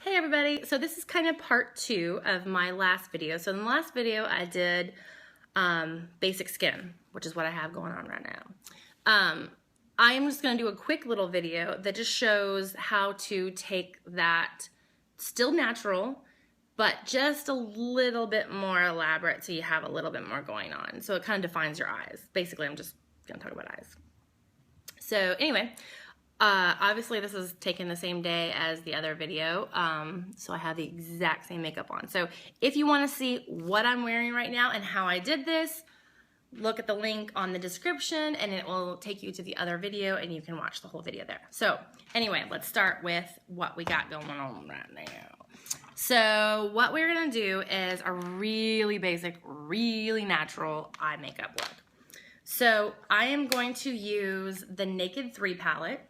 Hey everybody, so this is kind of part 2 of my last video. So in the last video I did basic skin, which is what I have going on right now. I am just going to do a quick little video that just shows how to take that still natural, but just a little bit more elaborate so you have a little bit more going on. So it kind of defines your eyes. Basically, I'm just going to talk about eyes. So anyway, obviously this is taken the same day as the other video, so I have the exact same makeup on. So if you want to see what I'm wearing right now and how I did this, look at the link on the description and it will take you to the other video and you can watch the whole video there. So anyway, let's start with what we got going on right now. So what we're going to do is a really basic, really natural eye makeup look. So I am going to use the Naked 3 palette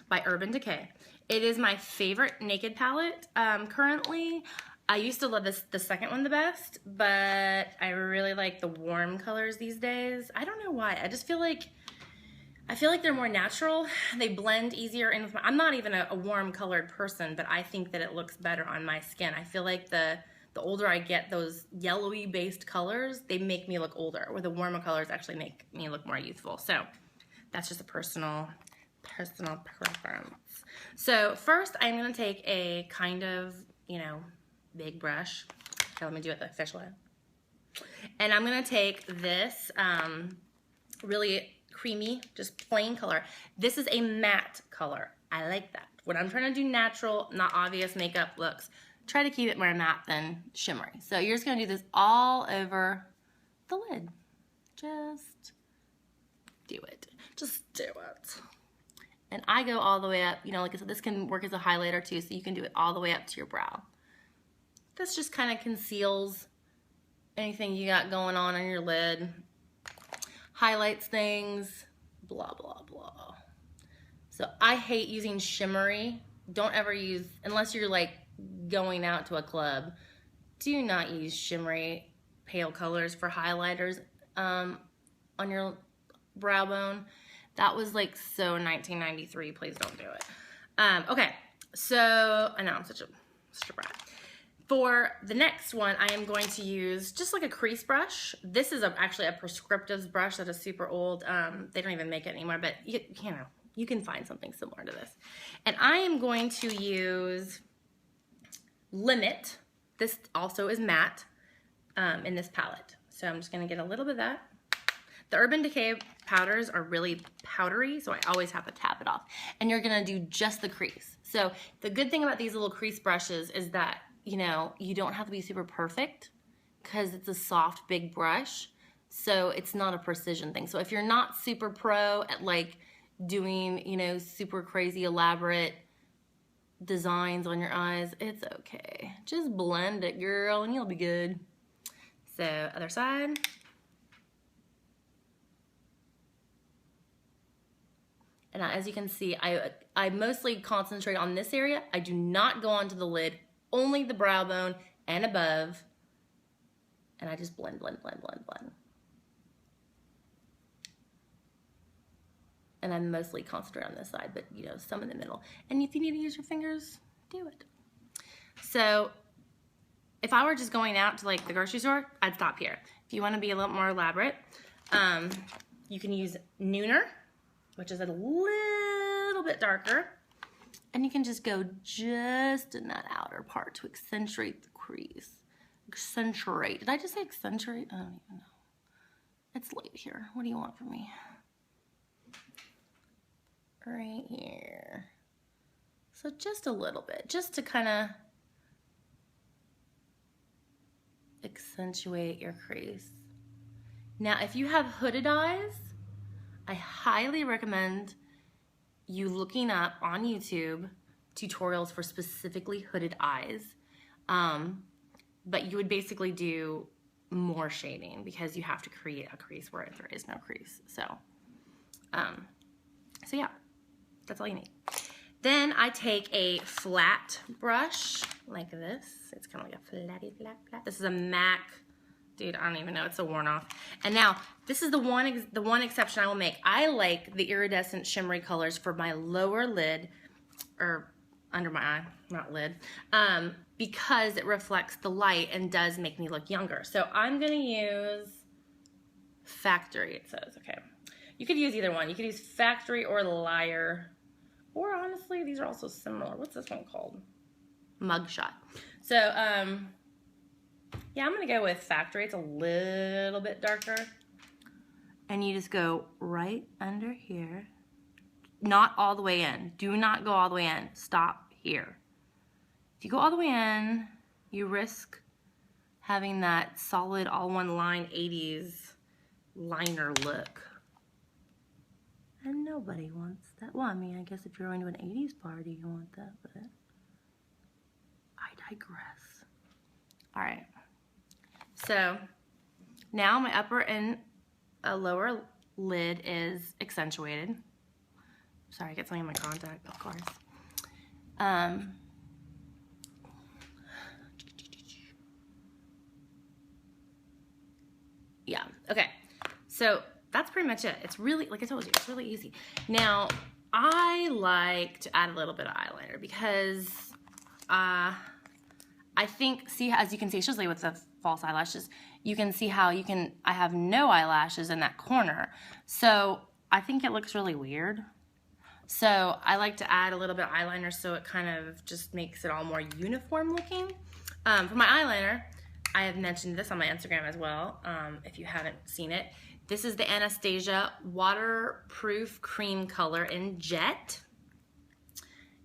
by Urban Decay. It is my favorite Naked palette currently. I used to love the second one the best, but I really like the warm colors these days. I don't know why. I just feel like they're more natural. They blend easier in with I'm not even a warm colored person, but I think that it looks better on my skin. I feel like the older I get, those yellowy based colors, they make me look older, where the warmer colors actually make me look more youthful. So that's just a personal preference. So first I'm going to take a kind of, big brush. Okay, let me do it the official way. And I'm going to take this really creamy, just plain color. This is a matte color. I like that. When I'm trying to do natural, not obvious makeup looks, try to keep it more matte than shimmery. So you're just going to do this all over the lid. Just do it. Just do it. And I go all the way up, like I said, this can work as a highlighter too, so you can do it all the way up to your brow. This just kind of conceals anything you got going on your lid, highlights things, blah, blah, blah. So I hate using shimmery. Don't ever use, unless you're like going out to a club, do not use shimmery pale colors for highlighters on your brow bone. That was like so 1993. Please don't do it. Okay, so I know I'm such a brat. For the next one, I am going to use just like a crease brush. This is actually a prescriptives brush that is super old. They don't even make it anymore, but you can find something similar to this. And I am going to use Limit. This also is matte in this palette. So I'm just going to get a little bit of that. The Urban Decay powders are really powdery, so I always have to tap it off. And you're going to do just the crease. So the good thing about these little crease brushes is that, you don't have to be super perfect because it's a soft, big brush. So it's not a precision thing. So if you're not super pro at like doing, super crazy, elaborate designs on your eyes, it's okay. Just blend it, girl, and you'll be good. So other side. And as you can see, I mostly concentrate on this area. I do not go onto the lid, only the brow bone and above. And I just blend, blend, blend, blend, blend. And I mostly concentrate on this side, but some in the middle. And if you need to use your fingers, do it. So if I were just going out to like the grocery store, I'd stop here. If you want to be a little more elaborate, you can use Nooner, which is a little bit darker. And you can just go just in that outer part to accentuate the crease. Accentuate. Did I just say accentuate? I don't even know. It's late here. What do you want from me? Right here. So just a little bit, just to kind of accentuate your crease. Now, if you have hooded eyes, I highly recommend you looking up on YouTube tutorials for specifically hooded eyes. But you would basically do more shading because you have to create a crease where there is no crease. So yeah, that's all you need. Then I take a flat brush like this. It's kind of like a flatty flat. This is a MAC. Dude, I don't even know. It's so worn off. And now, this is the one exception I will make. I like the iridescent shimmery colors for my lower lid, or under my eye, not lid, because it reflects the light and does make me look younger. So I'm gonna use Factory, it says, okay. You could use either one. You could use Factory or Liar, or honestly, these are also similar. What's this one called? Mugshot. So, yeah, I'm gonna go with Factory. It's a little bit darker. And you just go right under here. Not all the way in. Do not go all the way in. Stop here. If you go all the way in, you risk having that solid all one line 80s liner look. And nobody wants that. Well, I mean, I guess if you're going to an 80s party, you want that, but I digress. All right. So now my upper and lower lid is accentuated. Sorry, I get something in my contact, of course. Yeah, okay. So that's pretty much it. It's really, like I told you, it's really easy. Now, I like to add a little bit of eyeliner because I think, see, as you can see, especially with the false eyelashes, you can see how I have no eyelashes in that corner. So I think it looks really weird. So I like to add a little bit of eyeliner so it kind of just makes it all more uniform looking. For my eyeliner, I have mentioned this on my Instagram as well, if you haven't seen it. This is the Anastasia Waterproof Cream Color in Jet.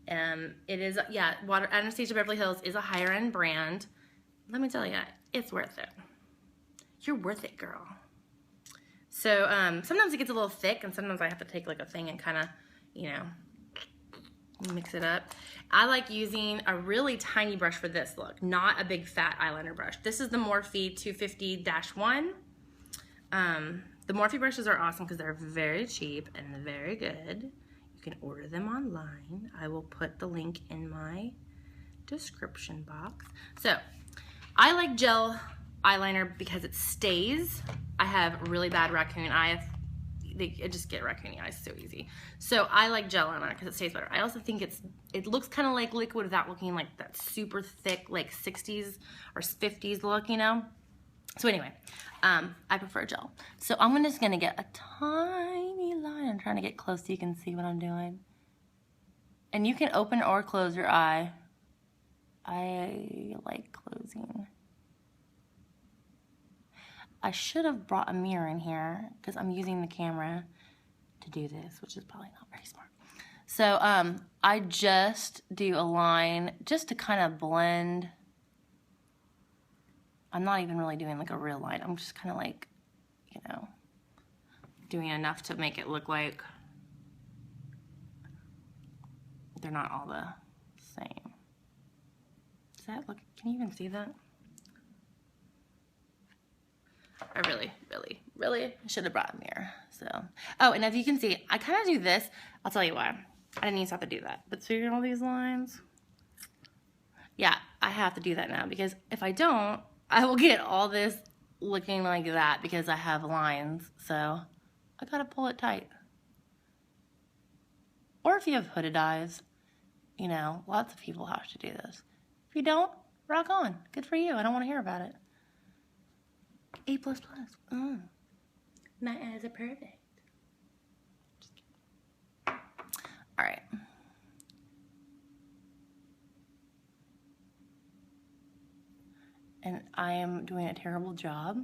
It is, yeah, Anastasia Beverly Hills is a higher end brand. Let me tell you, it's worth it. You're worth it, girl. So sometimes it gets a little thick, and sometimes I have to take like a thing and kind of, you know, mix it up. I like using a really tiny brush for this look, not a big fat eyeliner brush. This is the Morphe 250-1. The Morphe brushes are awesome because they're very cheap and very good. You can order them online. I will put the link in my description box. So I like gel eyeliner because it stays. I have really bad raccoon eye. I just get raccoony eyes so easy. So I like gel eyeliner because it stays better. I also think it looks kind of like liquid without looking like that super thick, like 60s or 50s look, you know? So anyway, I prefer gel. So I'm just gonna get a tiny line. I'm trying to get close so you can see what I'm doing. And you can open or close your eye. I like closing. I should have brought a mirror in here because I'm using the camera to do this, which is probably not very smart. So I just do a line just to kind of blend. I'm not even really doing like a real line. I'm just kind of like, you know, doing enough to make it look like they're not all the same. Does that look, can you even see that? I really should have brought a mirror. So, oh, and as you can see, I kind of do this. I'll tell you why. I didn't used to have to do that. But see all these lines? Yeah, I have to do that now because if I don't, I will get all this looking like that because I have lines. So I gotta pull it tight. Or if you have hooded eyes, you know, lots of people have to do this. If you don't, rock on. Good for you. I don't want to hear about it. A++. My eyes are perfect. Just kidding. All right. And I am doing a terrible job.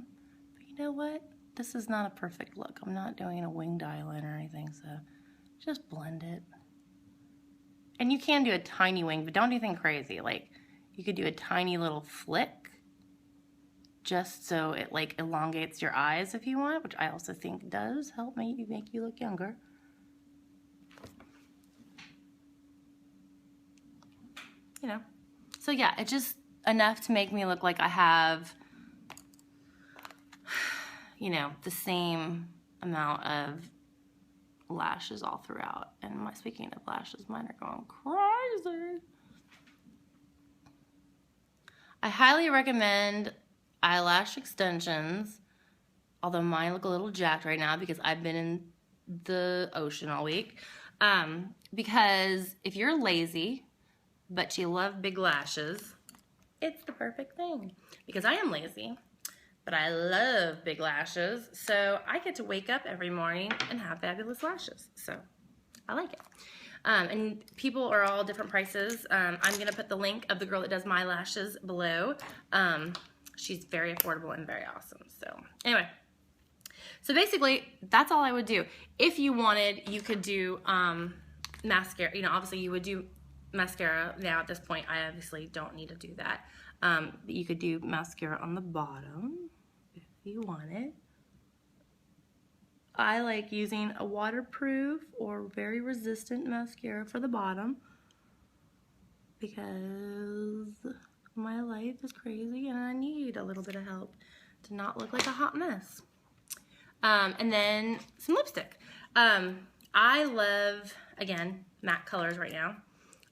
But you know what? This is not a perfect look. I'm not doing a winged eyeliner or anything, so just blend it. And you can do a tiny wing, but don't do anything crazy. Like, you could do a tiny little flick just so it like elongates your eyes if you want, which I also think does help make you look younger. You know, so yeah, it's just enough to make me look like I have, you know, the same amount of lashes all throughout. And speaking of lashes, mine are going crazy. I highly recommend Eyelash Extensions, although mine look a little jacked right now because I've been in the ocean all week. Because if you're lazy but she loved big lashes, it's the perfect thing. Because I am lazy, but I love big lashes, so I get to wake up every morning and have fabulous lashes. So I like it. And people are all different prices. I'm going to put the link of the girl that does my lashes below. She's very affordable and very awesome. So anyway, so basically that's all I would do. If you wanted, you could do mascara. You know, obviously you would do mascara. Now at this point, I obviously don't need to do that. But you could do mascara on the bottom if you wanted. I like using a waterproof or very resistant mascara for the bottom because my life is crazy and I need a little bit of help to not look like a hot mess. And then some lipstick. I love, again, matte colors right now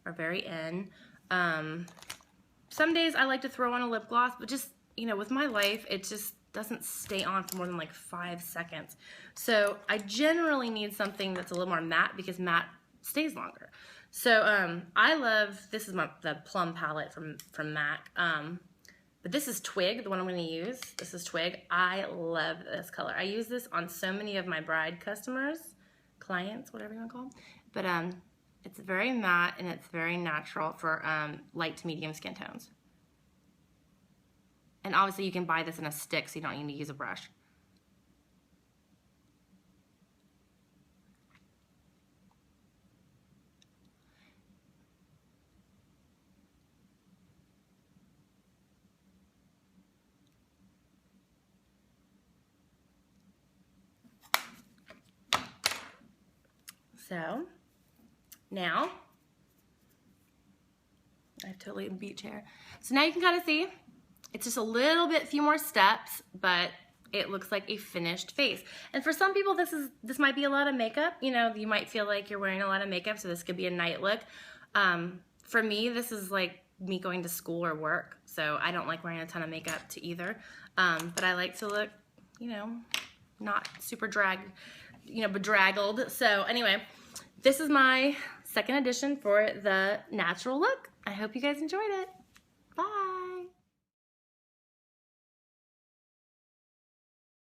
are very in. Some days I like to throw on a lip gloss, but just, you know, with my life, it just doesn't stay on for more than like 5 seconds. So I generally need something that's a little more matte because matte stays longer. So I love, this is the plum palette from MAC. But this is Twig, the one I'm going to use. This is Twig. I love this color. I use this on so many of my bride customers, clients, whatever you want to call them. But it's very matte and it's very natural for light to medium skin tones. And obviously you can buy this in a stick so you don't need to use a brush. So now, I have totally beach hair. So now you can kind of see, it's just a little bit, few more steps, but it looks like a finished face. And for some people, this might be a lot of makeup. You know, you might feel like you're wearing a lot of makeup, so this could be a night look. For me, this is like me going to school or work, so I don't like wearing a ton of makeup to either. But I like to look, you know, not super bedraggled. So anyway, this is my second edition for the natural look. I hope you guys enjoyed it. Bye.